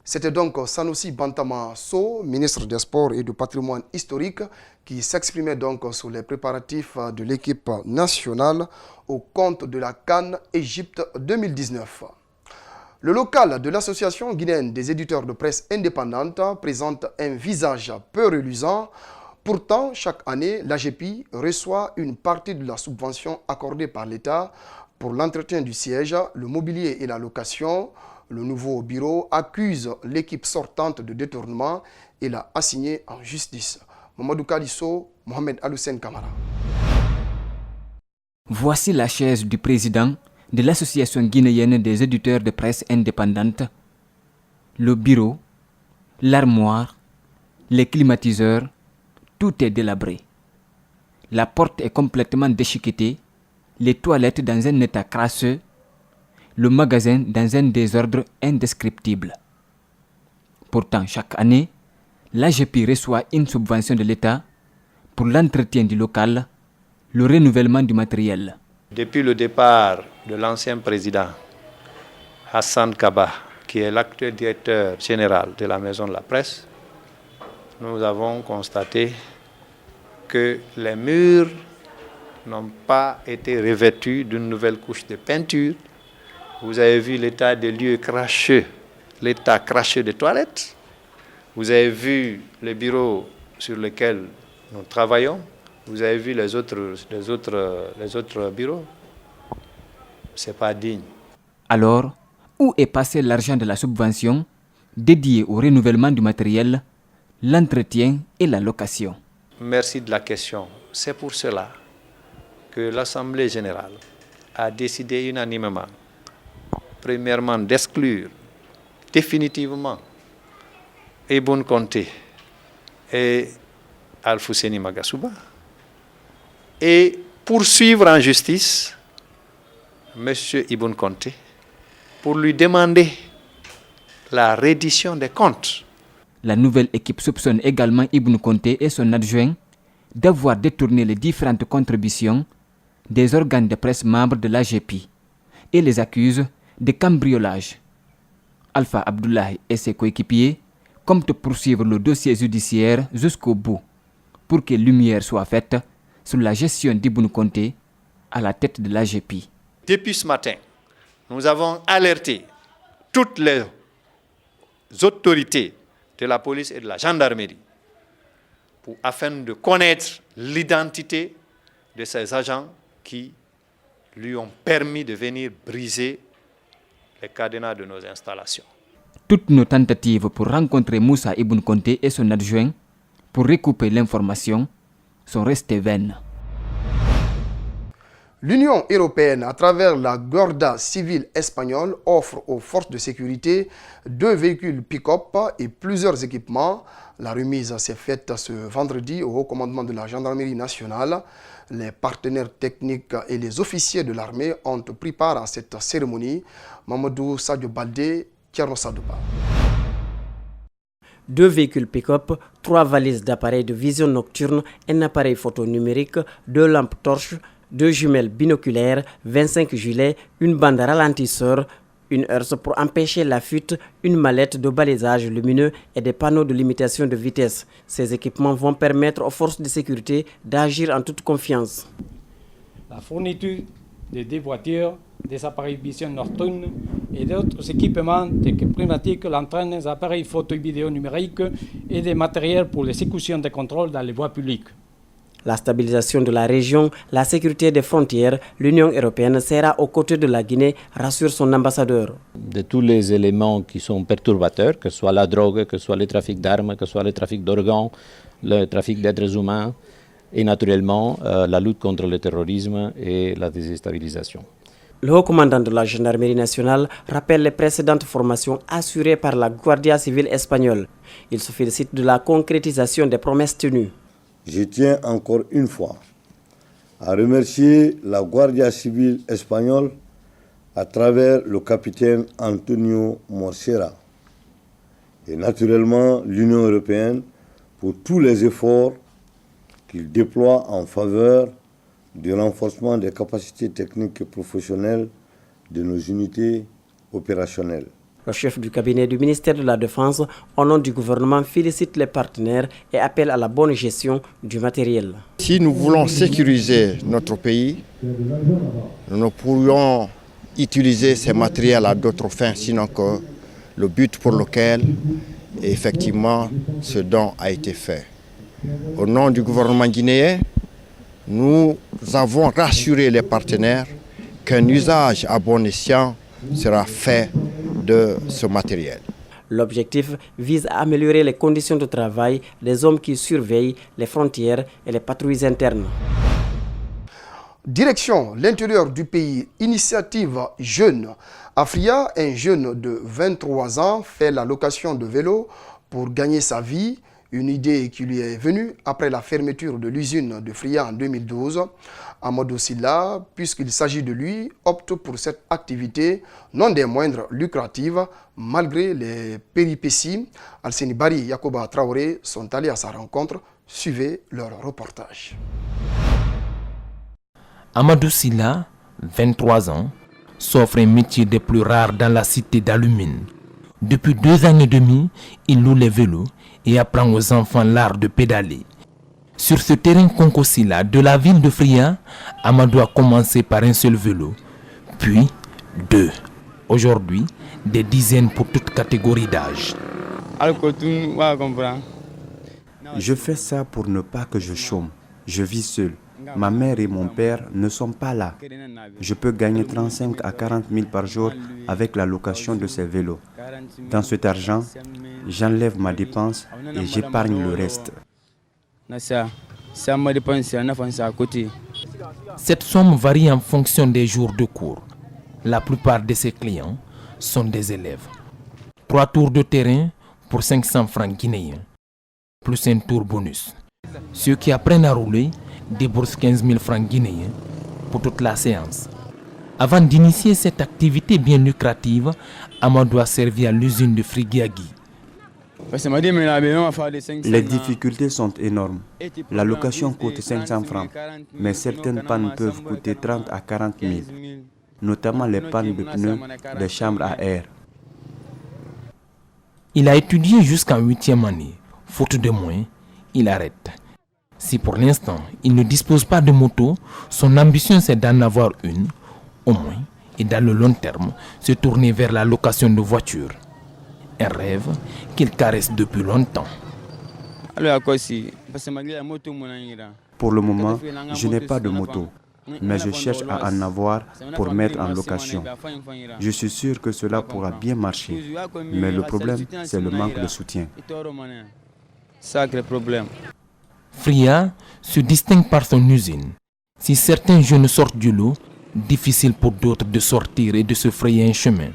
C'était donc Sanoussi Bantama Sow, ministre des Sports et du Patrimoine historique, qui s'exprimait donc sur les préparatifs de l'équipe nationale au compte de la CAN Égypte 2019. Le local de l'Association guinéenne des éditeurs de presse indépendante présente un visage peu reluisant. Pourtant, chaque année, l'AGEPI reçoit une partie de la subvention accordée par l'État pour l'entretien du siège, le mobilier et la location. Le nouveau bureau accuse l'équipe sortante de détournement et l'a assigné en justice. Mamadou Kalisso, Mohamed Aloussen Kamara. Voici la chaise du président de l'Association guinéenne des éditeurs de presse indépendante. Le bureau, l'armoire, les climatiseurs, tout est délabré. La porte est complètement déchiquetée, les toilettes dans un état crasseux, le magasin dans un désordre indescriptible. Pourtant, chaque année, l'AGEPI reçoit une subvention de l'État pour l'entretien du local, le renouvellement du matériel. Depuis le départ de l'ancien président Hassan Kaba, qui est l'actuel directeur général de la Maison de la Presse, nous avons constaté que les murs n'ont pas été revêtus d'une nouvelle couche de peinture. Vous avez vu l'état des lieux cracheux, l'état cracheux des toilettes. Vous avez vu les bureaux sur lesquels nous travaillons. Vous avez vu les autres bureaux. Ce n'est pas digne. Alors, où est passé l'argent de la subvention dédiée au renouvellement du matériel, l'entretien et la location? Merci de la question. C'est pour cela que l'Assemblée générale a décidé unanimement, premièrement, d'exclure définitivement Ibn Conté et Alfousseni Magasuba et poursuivre en justice M. Ibn Conté pour lui demander la reddition des comptes. La nouvelle équipe soupçonne également Ibn Conté et son adjoint d'avoir détourné les différentes contributions des organes de presse membres de l'AGEPI et les accuse de cambriolage. Alpha Abdoulaye et ses coéquipiers comptent poursuivre le dossier judiciaire jusqu'au bout pour que lumière soit faite sur la gestion d'Ibn Conté à la tête de l'AGEPI. Depuis ce matin, nous avons alerté toutes les autorités de la police et de la gendarmerie afin de connaître l'identité de ces agents qui lui ont permis de venir briser les cadenas de nos installations. Toutes nos tentatives pour rencontrer Moussa Ibn Conté et son adjoint pour recouper l'information sont restées vaines. L'Union européenne, à travers la Guardia Civile espagnole, offre aux forces de sécurité 2 véhicules pick-up et plusieurs équipements. La remise s'est faite ce vendredi au haut commandement de la gendarmerie nationale. Les partenaires techniques et les officiers de l'armée ont pris part à cette cérémonie. Mamadou Sadio Baldé, Thierno Sadouba. 2 véhicules pick-up, 3 valises d'appareils de vision nocturne, un appareil photo numérique, 2 lampes torches, 2 jumelles binoculaires, 25 gilets, une bande ralentisseur, une herse pour empêcher la fuite, une mallette de balisage lumineux et des panneaux de limitation de vitesse. Ces équipements vont permettre aux forces de sécurité d'agir en toute confiance. La fourniture de 2 voitures, des appareils vision nocturne et d'autres équipements climatiques, l'entraîne des appareils photo et vidéo numériques et des matériels pour l'exécution des contrôles dans les voies publiques. La stabilisation de la région, la sécurité des frontières, l'Union européenne sera aux côtés de la Guinée, rassure son ambassadeur. De tous les éléments qui sont perturbateurs, que ce soit la drogue, que ce soit le trafic d'armes, que ce soit le trafic d'organes, le trafic d'êtres humains et naturellement la lutte contre le terrorisme et la déstabilisation. Le haut commandant de la gendarmerie nationale rappelle les précédentes formations assurées par la Guardia Civile espagnole. Il se félicite de la concrétisation des promesses tenues. Je tiens encore une fois à remercier la Guardia Civile espagnole à travers le capitaine Antonio Morcera et naturellement l'Union européenne pour tous les efforts qu'il déploie en faveur du renforcement des capacités techniques et professionnelles de nos unités opérationnelles. Le chef du cabinet du ministère de la Défense, au nom du gouvernement, félicite les partenaires et appelle à la bonne gestion du matériel. Si nous voulons sécuriser notre pays, nous ne pourrions utiliser ces matériels à d'autres fins, sinon que le but pour lequel, effectivement, ce don a été fait. Au nom du gouvernement guinéen, nous avons rassuré les partenaires qu'un usage à bon escient sera fait de ce matériel. L'objectif vise à améliorer les conditions de travail des hommes qui surveillent les frontières et les patrouilles internes. Direction l'intérieur du pays, initiative jeune. Afria, un jeune de 23 ans, fait la location de vélo pour gagner sa vie. Une idée qui lui est venue après la fermeture de l'usine de Fria en 2012. Amadou Silla, puisqu'il s'agit de lui, opte pour cette activité non des moindres lucratives malgré les péripéties. Alseni Bari et Yakoba Traoré sont allés à sa rencontre. Suivez leur reportage. Amadou Silla, 23 ans, s'offre un métier des plus rares dans la cité d'Alumine. Depuis 2 ans et demi, il loue les vélos et apprend aux enfants l'art de pédaler. Sur ce terrain Konkosila de la ville de Fria, Amadou a commencé par un seul vélo, puis 2. Aujourd'hui, des dizaines pour toute catégorie d'âge. Je fais ça pour ne pas que je chôme. Je vis seul. Ma mère et mon père ne sont pas là. Je peux gagner 35 à 40 000 par jour avec la location de ces vélos. Dans cet argent, j'enlève ma dépense et j'épargne le reste. Cette somme varie en fonction des jours de cours. La plupart de ses clients sont des élèves. 3 tours de terrain pour 500 francs guinéens, plus un tour bonus. Ceux qui apprennent à rouler déboursent 15 000 francs guinéens pour toute la séance. Avant d'initier cette activité bien lucrative, Amadou a servi à l'usine de Frigiagui. Les difficultés sont énormes. La location coûte 500 francs, mais certaines pannes peuvent coûter 30 à 40 000, notamment les pannes de pneus des chambres à air. Il a étudié jusqu'en 8e année. Faute de moyens, il arrête. Si pour l'instant, il ne dispose pas de moto, son ambition c'est d'en avoir une, au moins, et dans le long terme, se tourner vers la location de voitures. Un rêve qu'il caresse depuis longtemps. Pour le moment, je n'ai pas de moto, mais je cherche à en avoir pour mettre en location. Je suis sûr que cela pourra bien marcher, mais le problème, c'est le manque de soutien. Sacré problème. Fria se distingue par son usine. Si certains jeunes sortent du lot, difficile pour d'autres de sortir et de se frayer un chemin.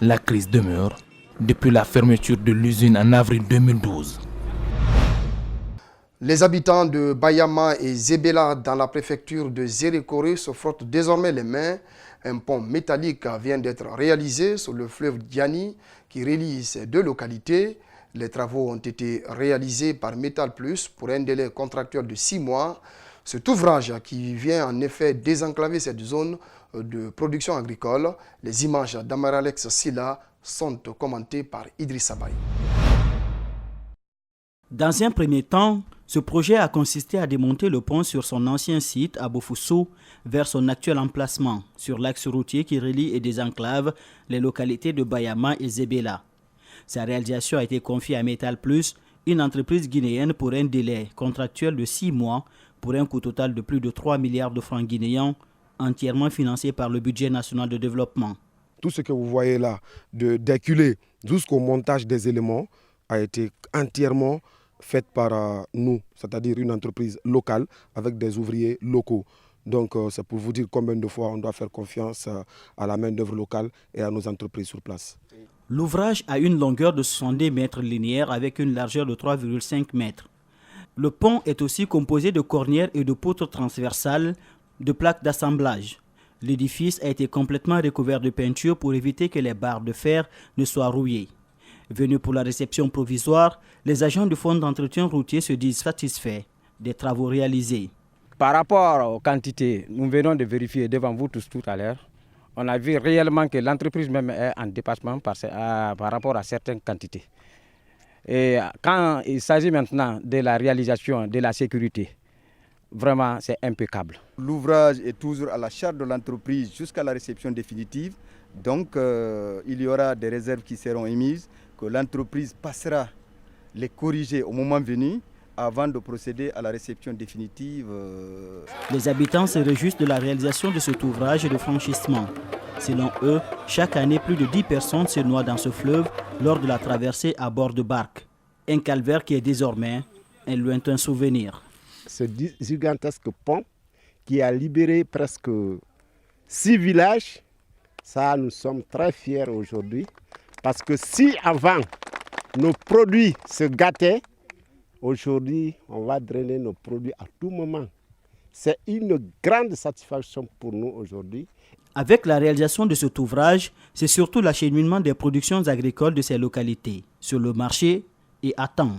La crise demeure depuis la fermeture de l'usine en avril 2012. Les habitants de Bayama et Zébéla dans la préfecture de Zérékoré se frottent désormais les mains. Un pont métallique vient d'être réalisé sur le fleuve Diani qui relie ces 2 localités. Les travaux ont été réalisés par Metal Plus pour un délai contractuel de 6 mois. Cet ouvrage qui vient en effet désenclaver cette zone de production agricole. Les images d'Amaralex Silla sont commentées par Idrissa Baye. Dans un premier temps, ce projet a consisté à démonter le pont sur son ancien site à Bofousso vers son actuel emplacement sur l'axe routier qui relie et désenclave les localités de Bayama et Zébéla. Sa réalisation a été confiée à Metal Plus, une entreprise guinéenne pour un délai contractuel de 6 mois pour un coût total de plus de 3 milliards de francs guinéens, entièrement financé par le budget national de développement. Tout ce que vous voyez là, d'éculer jusqu'au montage des éléments, a été entièrement fait par nous, c'est-à-dire une entreprise locale avec des ouvriers locaux. Donc c'est pour vous dire combien de fois on doit faire confiance à la main-d'œuvre locale et à nos entreprises sur place. L'ouvrage a une longueur de 70 mètres linéaires avec une largeur de 3,5 mètres. Le pont est aussi composé de cornières et de poutres transversales, de plaques d'assemblage. L'édifice a été complètement recouvert de peinture pour éviter que les barres de fer ne soient rouillées. Venus pour la réception provisoire, les agents du fonds d'entretien routier se disent satisfaits des travaux réalisés. Par rapport aux quantités, nous venons de vérifier devant vous tous tout à l'heure. On a vu réellement que l'entreprise même est en dépassement par rapport à certaines quantités. Et quand il s'agit maintenant de la réalisation de la sécurité, vraiment c'est impeccable. L'ouvrage est toujours à la charge de l'entreprise jusqu'à la réception définitive. Donc il y aura des réserves qui seront émises, que l'entreprise passera les corriger au moment venu avant de procéder à la réception définitive. Les habitants se réjouissent de la réalisation de cet ouvrage de franchissement. Selon eux, chaque année, plus de 10 personnes se noient dans ce fleuve lors de la traversée à bord de barques. Un calvaire qui est désormais un lointain souvenir. Ce gigantesque pont qui a libéré presque 6 villages, ça nous sommes très fiers aujourd'hui. Parce que si avant nos produits se gâtaient, aujourd'hui on va drainer nos produits à tout moment. C'est une grande satisfaction pour nous aujourd'hui. Avec la réalisation de cet ouvrage, c'est surtout l'acheminement des productions agricoles de ces localités sur le marché et à temps.